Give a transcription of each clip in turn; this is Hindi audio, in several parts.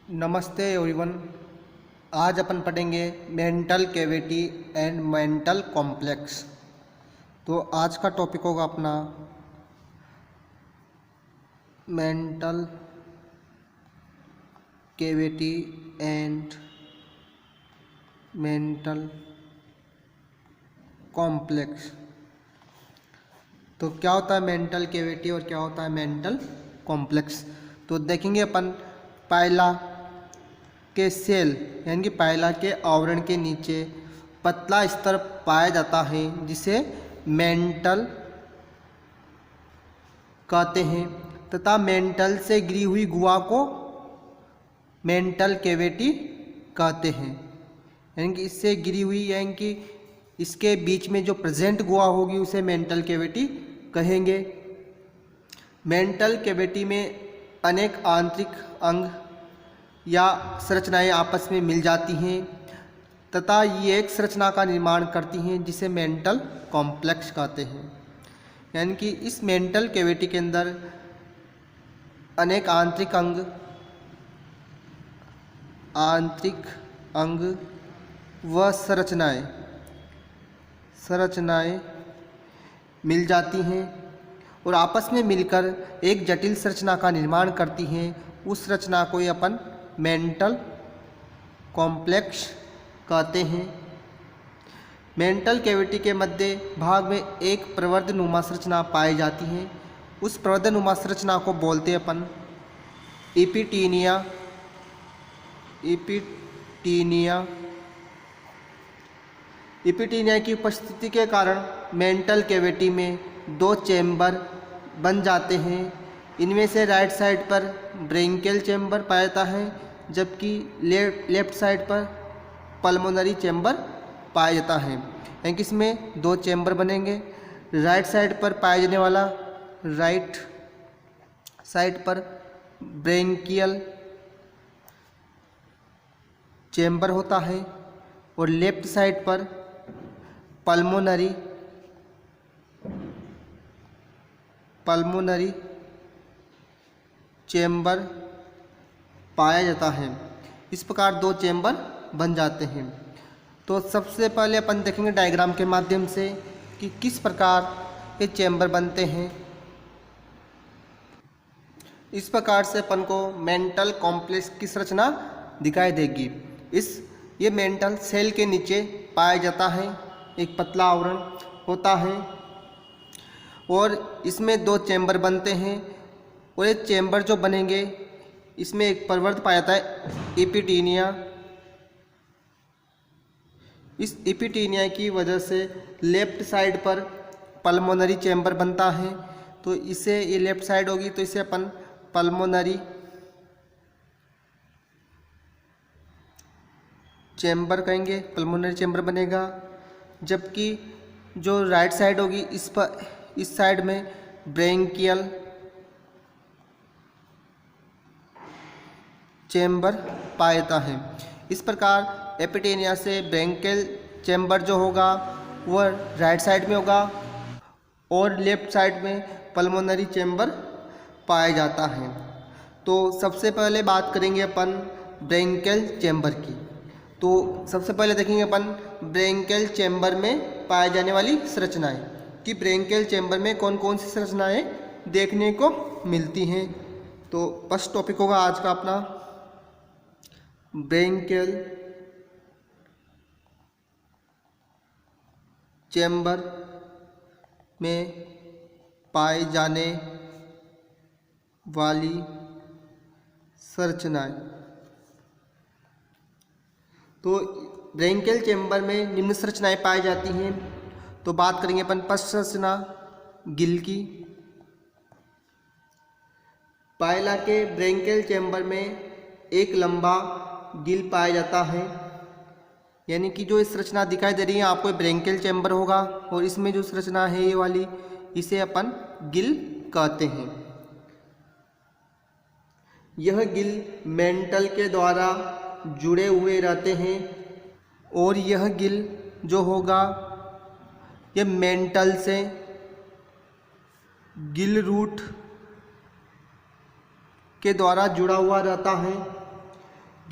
नमस्ते एवरीवन। आज अपन पढ़ेंगे mantle cavity and mental complex. तो आज का टॉपिक होगा अपना mantle cavity and mental complex. तो क्या होता है मेंटल कैविटी और क्या होता है मेंटल कॉम्प्लेक्स। तो देखेंगे अपन पाइला के सेल यानी कि पाइला के आवरण के नीचे पतला स्तर पाया जाता है जिसे मेंटल कहते हैं, तथा मेंटल से गिरी हुई गुहा को मेंटल कैविटी कहते हैं। यानी कि इससे गिरी हुई यानी कि इसके बीच में जो प्रेजेंट गुहा होगी उसे मेंटल कैविटी कहेंगे। मेंटल कैविटी में अनेक आंतरिक अंग या संरचनाएं आपस में मिल जाती हैं तथा ये एक संरचना का निर्माण करती हैं जिसे मेंटल कॉम्प्लेक्स कहते हैं। यानी कि इस मेंटल कैविटी के अंदर अनेक आंतरिक अंग व संरचनाएं मिल जाती हैं और आपस में मिलकर एक जटिल संरचना का निर्माण करती हैं। उस रचना को अपन मेंटल कॉम्प्लेक्स कहते हैं। मेंटल कैविटी के मध्य भाग में एक प्रवर्धनुमा संरचना पाई जाती है। उस प्रवर्धनुमा संरचना को बोलते हैं अपन एपिटीनिया। एपिटीनिया की उपस्थिति के कारण मेंटल कैविटी में दो चैम्बर बन जाते हैं। इनमें से राइट साइड पर ब्रेंकियल चैम्बर पाया जाता है जबकि लेफ्ट साइड पर पल्मोनरी चैम्बर पाया जाता है। यानी कि इसमें दो चैम्बर बनेंगे। राइट साइड पर पाया जाने वाला राइट साइड पर ब्रेंकियल चैम्बर होता है और लेफ्ट साइड पर पल्मोनरी चैम्बर पाया जाता है। इस प्रकार दो चैम्बर बन जाते हैं। तो सबसे पहले अपन देखेंगे डायग्राम के माध्यम से कि किस प्रकार ये चैम्बर बनते हैं। इस प्रकार से अपन को मेंटल कॉम्प्लेक्स की संरचना दिखाई देगी। ये मेंटल सेल के नीचे पाया जाता है, एक पतला आवरण होता है और इसमें दो चैम्बर बनते हैं और ये चैम्बर जो बनेंगे इसमें एक प्रवर्ध पाया जाता है एपिटीनिया। इस एपिटीनिया की वजह से लेफ्ट साइड पर पल्मोनरी चैम्बर बनता है। तो इसे ये लेफ्ट साइड होगी तो इसे अपन पल्मोनरी चैम्बर कहेंगे, पल्मोनरी चैम्बर बनेगा। जबकि जो राइट साइड होगी इस साइड में ब्रेंकियल चैम्बर पाया जाता है। इस प्रकार एपिटेनिया से ब्रेंकियल चैम्बर जो होगा वह राइट साइड में होगा और लेफ्ट साइड में पल्मोनरी चैम्बर पाया जाता है। तो सबसे पहले बात करेंगे अपन ब्रेंकियल चैम्बर की। तो सबसे पहले देखेंगे अपन ब्रेंकियल चैम्बर में पाए जाने वाली संरचनाएं कि ब्रेंकियल चैम्बर में कौन कौन सी संरचनाएं देखने को मिलती हैं। तो फर्स्ट टॉपिक होगा आज का अपना ब्रेंकियल चैम्बर में पाई जाने वाली संरचनाएं। तो ब्रेंकियल चैम्बर में निम्न संरचनाएं पाई जाती हैं। तो बात करेंगे अपन फर्स्ट संरचना गिल की। पाइला के ब्रेंकियल चैम्बर में एक लंबा गिल पाया जाता है। यानी कि जो इस संरचना दिखाई दे रही है आपको ब्रेंकियल चैम्बर होगा और इसमें जो संरचना है ये वाली इसे अपन गिल कहते हैं। यह गिल मेंटल के द्वारा जुड़े हुए रहते हैं और यह गिल जो होगा यह मेंटल से गिल रूट के द्वारा जुड़ा हुआ रहता है।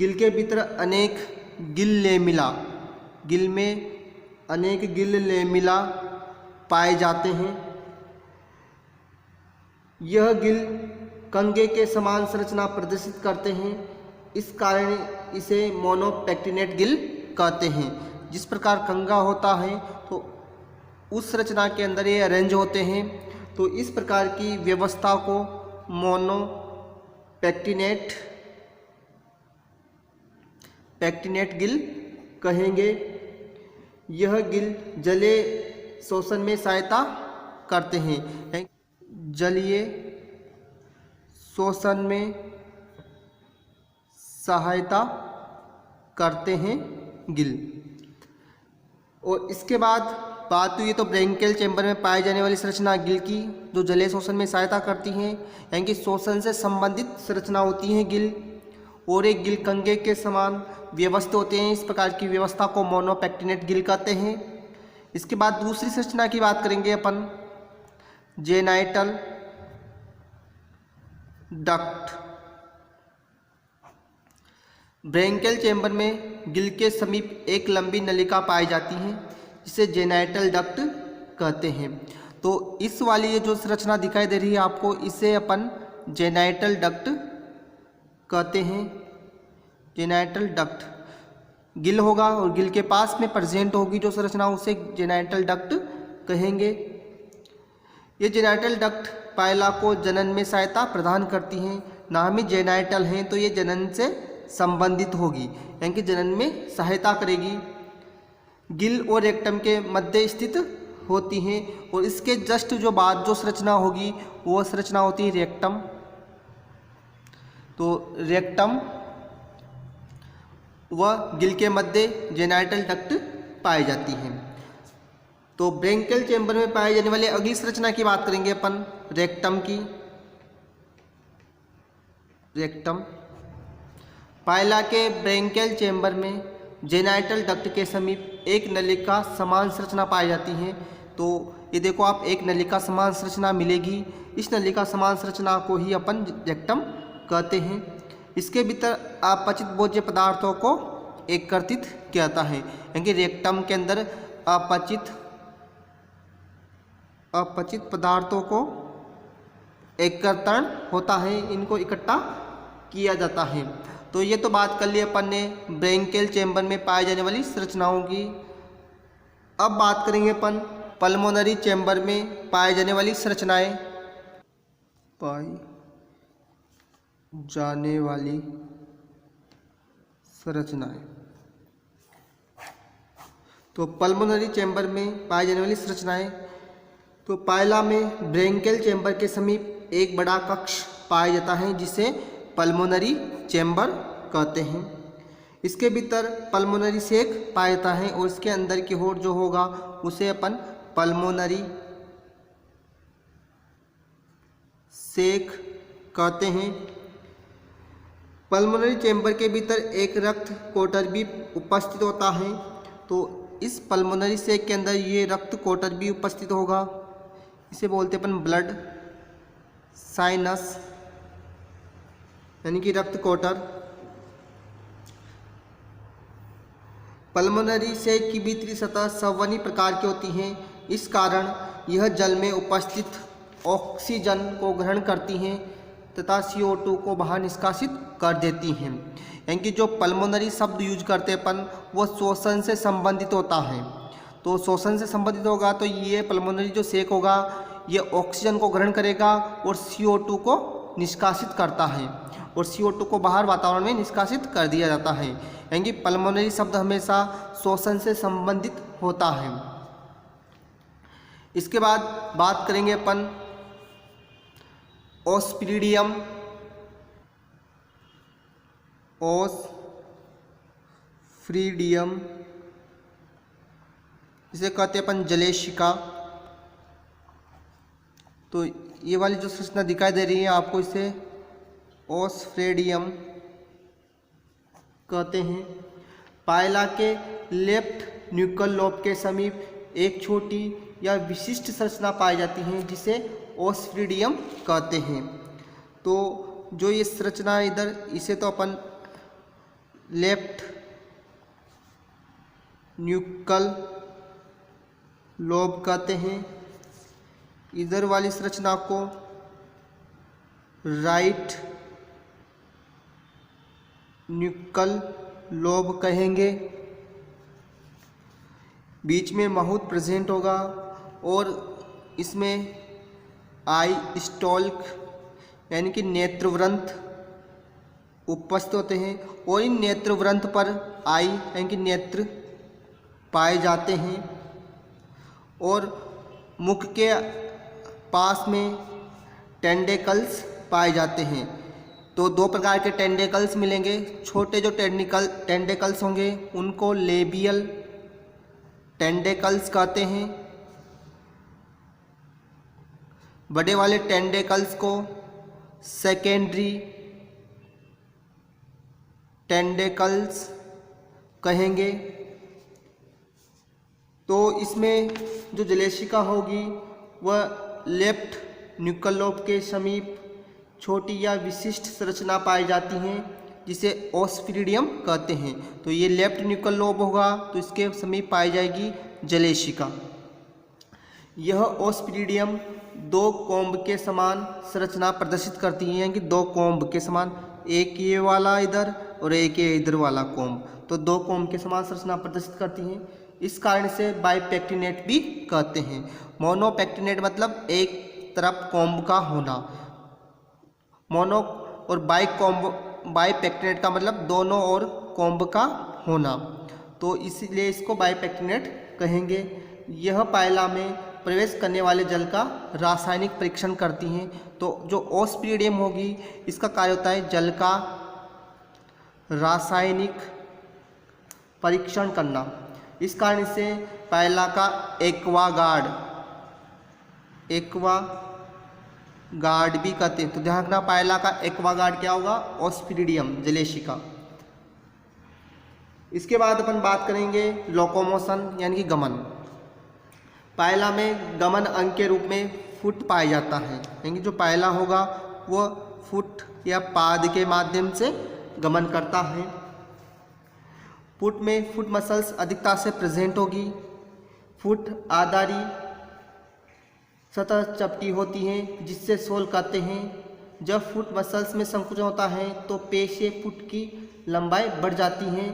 गिल के भीतर अनेक गिल लेमिला, गिल में अनेक गिल लेमिला पाए जाते हैं। यह गिल कंगे के समान संरचना प्रदर्शित करते हैं, इस कारण इसे मोनोपेक्टिनेट गिल कहते हैं। जिस प्रकार कंगा होता है तो उस संरचना के अंदर ये अरेंज होते हैं, तो इस प्रकार की व्यवस्था को मोनोपेक्टिनेट गिल कहेंगे। यह गिल जलीय शोषण में सहायता करते हैं, जलीय शोषण में सहायता करते हैं गिल। और इसके बाद बात हुई तो ब्रैंकियल चैम्बर में पाई जाने वाली संरचना गिल की, जो जलीय शोषण में सहायता करती हैं, यानी कि शोषण से संबंधित संरचना होती हैं गिल। और एक गिल कंगे के समान व्यवस्थित होते हैं, इस प्रकार की व्यवस्था को मोनोपेक्टिनेट गिल कहते हैं। इसके बाद दूसरी संरचना की बात करेंगे अपन, जेनाइटल डक्ट। ब्रैंकियल चैम्बर में गिल के समीप एक लंबी नलिका पाई जाती है, जिसे जेनाइटल डक्ट कहते हैं। तो इस वाली ये जो संरचना दिखाई दे रही है आपको, इसे अपन जेनाइटल डक्ट कहते हैं। जेनाइटल डक्ट गिल होगा और गिल के पास में प्रेजेंट होगी जो संरचना, उसे जेनाइटल डक्ट कहेंगे। ये जेनाइटल डक्ट पायला को जनन में सहायता प्रदान करती हैं। नाम ही जेनाइटल हैं तो ये जनन से संबंधित होगी, यानी कि जनन में सहायता करेगी। गिल और रेक्टम के मध्य स्थित होती हैं और इसके जस्ट जो बाद जो संरचना होगी वो संरचना होती है रेक्टम। तो रेक्टम व गिल के मध्य जेनाइटल डक्ट पाई जाती हैं। तो ब्रैंकियल चैम्बर में पाई जाने वाली अगली संरचना की बात करेंगे अपन, रेक्टम की। रेक्टम पायला के ब्रैंकियल चैम्बर में जेनाइटल डक्ट के समीप एक नलिका समान संरचना पाई जाती है। तो ये देखो आप, एक नलिका समान संरचना मिलेगी, इस नलिका समान संरचना को ही अपन रेक्टम कहते हैं। इसके भीतर अपचित भोज्य पदार्थों को एकत्रित किया जाता है, यानी कि रेक्टम के अंदर अपचित पदार्थों को एकत्रण होता है, इनको इकट्ठा किया जाता है। तो ये तो बात कर ली अपन ने ब्रैंकियल चैम्बर में पाई जाने वाली संरचनाओं की। अब बात करेंगे अपन पल्मोनरी चैम्बर में पाई जाने वाली संरचनाएं। पाई जाने वाली संरचनाएं, तो पल्मोनरी चैम्बर में पाई जाने वाली संरचनाएं, तो पायला में ब्रैंकियल चैम्बर के समीप एक बड़ा कक्ष पाया जाता है, जिसे पल्मोनरी चैम्बर कहते हैं। इसके भीतर पल्मोनरी सेक पाया जाता है और इसके अंदर की ओर जो होगा उसे अपन पल्मोनरी सेक कहते हैं। पल्मोनरी चैम्बर के भीतर एक रक्त कोटर भी उपस्थित होता है, तो इस पल्मोनरी सेक के अंदर ये रक्त कोटर भी उपस्थित होगा, इसे बोलते हैं अपन ब्लड साइनस, यानी कि रक्त कोटर। पल्मोनरी सेक की भीतरी सतह संवहनी प्रकार की होती है, इस कारण यह जल में उपस्थित ऑक्सीजन को ग्रहण करती हैं तथा CO2 को बाहर निष्कासित कर देती हैं। यानी कि जो पल्मोनरी शब्द यूज करते अपन वो शोषण से संबंधित होता है। तो शोषण से संबंधित होगा तो ये पल्मोनरी जो सेक होगा ये ऑक्सीजन को ग्रहण करेगा और CO2 को निष्कासित करता है, और CO2 को बाहर वातावरण में निष्कासित कर दिया जाता है। यानी कि पल्मोनरी शब्द हमेशा शोषण से संबंधित होता है। इसके बाद बात करेंगे अपन ओस्फ्रीडियम। ओस्फ्रीडियम इसे कहते हैं अपन जलेशिका। तो ये वाली जो संरचना दिखाई दे रही है आपको, इसे ओस्फ्रीडियम कहते हैं। पायला के लेफ्ट न्यूक्लियर लोब के समीप एक छोटी या विशिष्ट संरचना पाई जाती है, जिसे ओस्फ्रीडियम कहते हैं। तो जो ये संरचना इधर, इसे तो अपन लेफ्ट न्यूक्ल लोब कहते हैं। इधर वाली संरचना को राइट न्यूक्ल लोब कहेंगे। बीच में माउथ प्रेजेंट होगा और इसमें आई स्टॉल्क यानी कि नेत्रव्रंथ उपस्थित होते हैं और इन नेत्रव्रंथ पर आई यानी कि नेत्र पाए जाते हैं और मुख के पास में टेंडेकल्स पाए जाते हैं। तो दो प्रकार के टेंडेकल्स मिलेंगे। छोटे जो टेंडेकल्स होंगे उनको लेबियल टेंडेकल्स कहते हैं। बड़े वाले टेंडेकल्स को सेकेंडरी टेंडेकल्स कहेंगे। तो इसमें जो जलेशिका होगी वह लेफ्ट न्यूक्ल लोब के समीप छोटी या विशिष्ट संरचना पाई जाती हैं जिसे ओस्फिरिडियम कहते हैं। तो ये लेफ्ट न्यूक्ल लोब होगा तो इसके समीप पाई जाएगी जलेशिका। यह ओस्फिरिडियम दो कोम्ब के समान संरचना प्रदर्शित करती है, यानी कि दो कोम्ब के समान, एक ये वाला इधर और एक ये इधर वाला कोम्ब, तो दो कोम्ब के समान संरचना प्रदर्शित करती हैं। इस कारण से बाइपेक्टिनेट भी कहते हैं। मोनोपेक्टिनेट मतलब एक तरफ कोम्ब का होना, मोनो और बाइपेक्टिनेट का मतलब दोनों ओर कोम्ब का होना, तो इसलिए इसको बाइपेक्टिनेट कहेंगे। यह पायला में प्रवेश करने वाले जल का रासायनिक परीक्षण करती हैं। तो जो ओस्फिरिडियम होगी इसका कार्य होता है जल का रासायनिक परीक्षण करना। इस कारण से पायला का एक्वागार्ड भी कहते हैं। तो ध्यान रखना, पायला का एक्वागार्ड क्या होगा? ओस्फिरिडियम जलेशिका। इसके बाद अपन बात करेंगे लोकोमोशन यानी कि गमन। पायला में गमन अंग के रूप में फुट पाया जाता है, यानी कि जो पायला होगा वो फुट या पाद के माध्यम से गमन करता है। फुट में फुट मसल्स अधिकता से प्रेजेंट होगी। फुट आधारी सतह चपटी होती हैं जिससे सोल कहते हैं। जब फुट मसल्स में संकुचन होता है तो पेशे फुट की लंबाई बढ़ जाती है।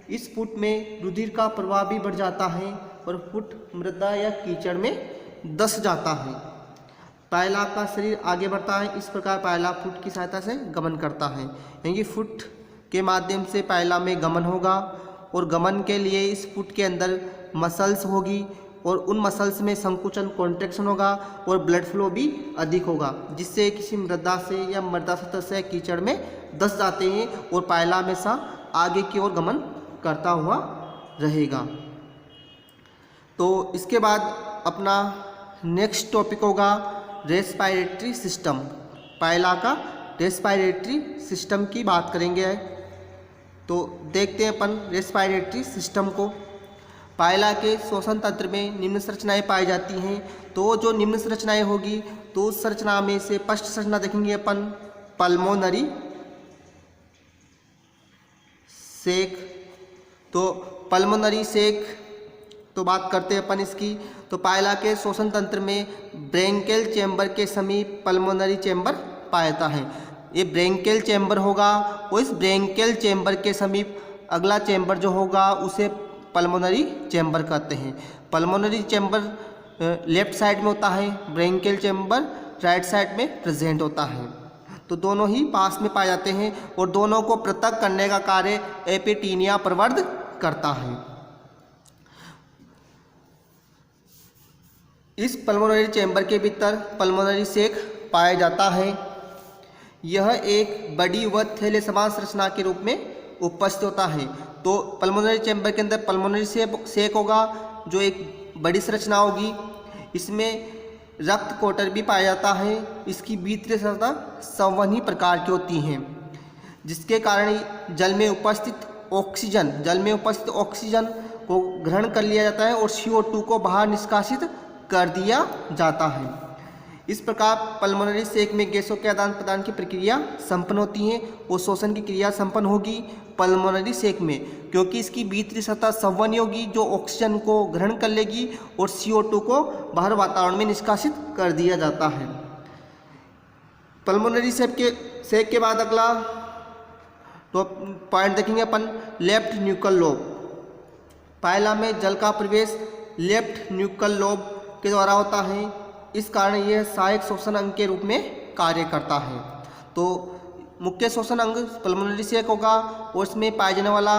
इस फुट में रुधिर का प्रवाह भी बढ़ जाता है और फुट मृदा या कीचड़ में धंस जाता है। पायला का शरीर आगे बढ़ता है। इस प्रकार पायला फुट की सहायता से गमन करता है, यानी कि फुट के माध्यम से पायला में गमन होगा और गमन के लिए इस फुट के अंदर मसल्स होगी और उन मसल्स में संकुचन कॉन्ट्रैक्शन होगा और ब्लड फ्लो भी अधिक होगा, जिससे किसी मृदा से या मृदा सतह से कीचड़ में धंस जाते हैं और पायला हमेशा आगे की ओर गमन करता हुआ रहेगा। तो इसके बाद अपना नेक्स्ट टॉपिक होगा रेस्पिरेटरी सिस्टम। पायला का रेस्पिरेटरी सिस्टम की बात करेंगे। तो देखते हैं अपन रेस्पिरेटरी सिस्टम को। पायला के श्वसन तंत्र में निम्न संरचनाएं पाई जाती हैं। तो जो निम्न संरचनाएं होगी तो उस संरचना में से फर्स्ट संरचना देखेंगे अपन पल्मोनरी सेक। तो पल्मोनरी सेक तो बात करते हैं अपन इसकी। तो पायला के श्वसन तंत्र में ब्रेंकियल चैम्बर के समीप पल्मोनरी चैम्बर पाया जाता है। ये ब्रेंकियल चैम्बर होगा और इस ब्रेंकियल चैम्बर के समीप अगला चैम्बर जो होगा उसे पल्मोनरी चैम्बर कहते हैं। पल्मोनरी चैम्बर लेफ्ट साइड में होता है, ब्रेंकियल चैम्बर राइट साइड में प्रेजेंट होता है। तो दोनों ही पास में पाए जाते हैं और दोनों को पृथक करने का कार्य एपिटीनिया प्रवर्ध करता है। इस पल्मोनरी चैम्बर के भीतर पल्मोनरी सेक पाया जाता है। यह एक बड़ी व थैले समान संरचना के रूप में उपस्थित होता है। तो पल्मोनरी चैम्बर के अंदर पल्मोनरी सेक होगा जो एक बड़ी संरचना होगी। इसमें रक्त कोटर भी पाया जाता है। इसकी भीतरी सतह संवहनी प्रकार की होती हैं, जिसके कारण जल में उपस्थित ऑक्सीजन को ग्रहण कर लिया जाता है और CO2 को बाहर निष्कासित कर दिया जाता है। इस प्रकार पल्मोनरी सेक में गैसों के आदान प्रदान की प्रक्रिया संपन्न होती है और शोषण की क्रिया संपन्न होगी पल्मोनरी सेक में, क्योंकि इसकी भीतरी सतह संवहनी होगी जो ऑक्सीजन को ग्रहण कर लेगी और CO2 को बाहर वातावरण में निष्कासित कर दिया जाता है। पल्मोनरी सेक के बाद अगला तो पॉइंट देखेंगे अपन लेफ्ट न्यूकल लोब। पायला में जल का प्रवेश लेफ्ट न्यूकल लोब के द्वारा होता है, इस कारण यह सहायक श्वसन अंग के रूप में कार्य करता है। तो मुख्य श्वसन अंग पल्मोनरी सेक होगा और इसमें पाया जाने वाला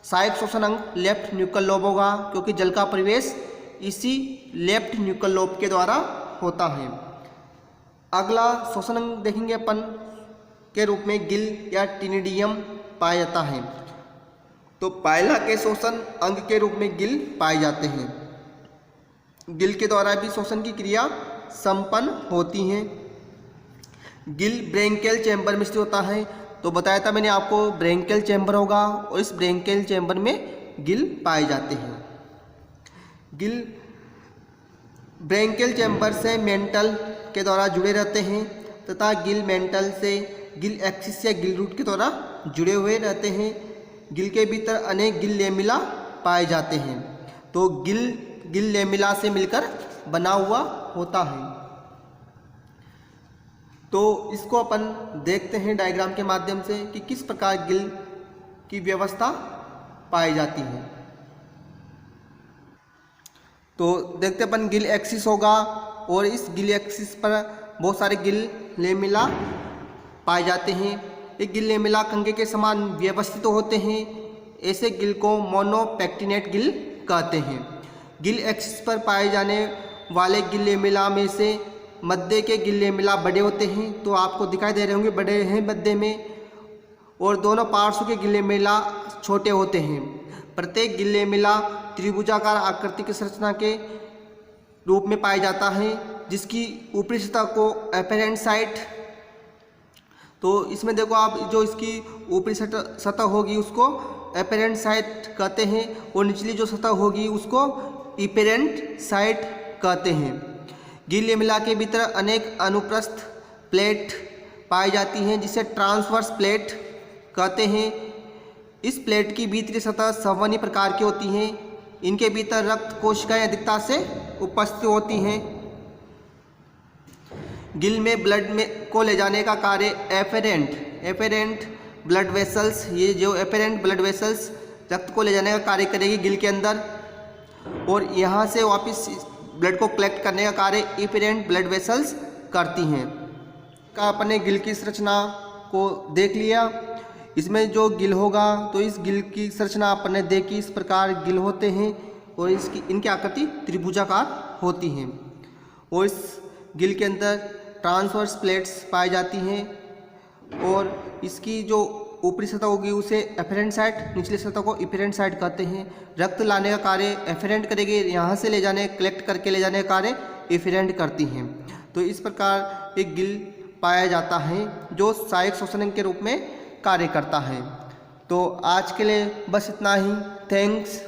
सहायक श्वसन अंग लेफ्ट न्यूकल लोब होगा, क्योंकि जल का प्रवेश इसी लेफ्ट न्यूकल लोब के द्वारा होता है। अगला श्वसन अंग देखेंगे अपन के रूप में गिल या टिनिडियम पाया जाता है। तो पायला के श्वसन अंग के रूप में गिल पाए जाते हैं। गिल के द्वारा भी श्वसन की क्रिया संपन्न होती हैं। गिल ब्रेंकियल चैम्बर में स्थित होता है। तो बताया था मैंने आपको ब्रेंकियल चैम्बर होगा और इस ब्रेंकियल चैम्बर में गिल पाए जाते हैं। गिल ब्रेंकियल चैम्बर से मेंटल के द्वारा जुड़े रहते हैं तथा गिल मेंटल से गिल एक्सिस या गिल रूट के द्वारा जुड़े हुए रहते हैं। गिल के भीतर अनेक गिल लेमिला पाए जाते हैं। तो गिल लेमिला से मिलकर बना हुआ होता है। तो इसको अपन देखते हैं डायग्राम के माध्यम से कि किस प्रकार गिल की व्यवस्था पाई जाती है। तो देखते अपन गिल एक्सिस होगा और इस गिल एक्सिस पर बहुत सारे गिल लेमिला पाए जाते हैं। ये गिल लेमिला कंघे के समान व्यवस्थित होते हैं। ऐसे गिल को मोनोपेक्टिनेट गिल कहते हैं। गिल एक्सिस पर पाए जाने वाले गिल लेमिला में से मध्य के गिल लेमिला बड़े होते हैं। तो आपको दिखाई दे रहे होंगे बड़े हैं मध्य में, और दोनों पार्श्व के गिल लेमिला छोटे होते हैं। प्रत्येक गिल लेमिला त्रिभुजाकार आकृति की संरचना के रूप में पाया जाता है, जिसकी ऊपरी सतह को एपेरेंट साइट, तो इसमें देखो आप जो इसकी ऊपरी सतह होगी उसको एपेरेंट साइट कहते हैं और निचली जो सतह होगी उसको इपेरेंट साइट कहते हैं। गिल लेमिला के भीतर अनेक अनुप्रस्थ प्लेट पाई जाती हैं जिसे ट्रांसवर्स प्लेट कहते हैं। इस प्लेट की भीतरी सतह संवहनी प्रकार की होती हैं। इनके भीतर रक्त कोशिकाएं अधिकता से उपस्थित होती हैं। गिल में ब्लड में को ले जाने का कार्य एफेरेंट ब्लड वेसल्स, ये जो एफेरेंट ब्लड वेसल्स रक्त को ले जाने का कार्य करेगी गिल के अंदर, और यहाँ से वापस ब्लड को कलेक्ट करने का कार्य इफेरेंट ब्लड वेसल्स करती हैं। का अपने गिल की संरचना को देख लिया। इसमें जो गिल होगा तो इस गिल की संरचना अपने देखी, इस प्रकार गिल होते हैं और इनकी आकृति त्रिभुजाकार होती हैं। और इस गिल के अंदर ट्रांसवर्स प्लेट्स पाई जाती हैं और इसकी जो ऊपरी सतह होगी उसे एफेरेंट साइट, निचली सतह को इफेरेंट साइट कहते हैं। रक्त लाने का कार्य एफेरेंट करेगी, यहाँ से ले जाने कलेक्ट करके ले जाने का कार्य इफेरेंट करती हैं। तो इस प्रकार एक गिल पाया जाता है जो सहायक श्वसन के रूप में कार्य करता है। तो आज के लिए बस इतना ही। थैंक्स।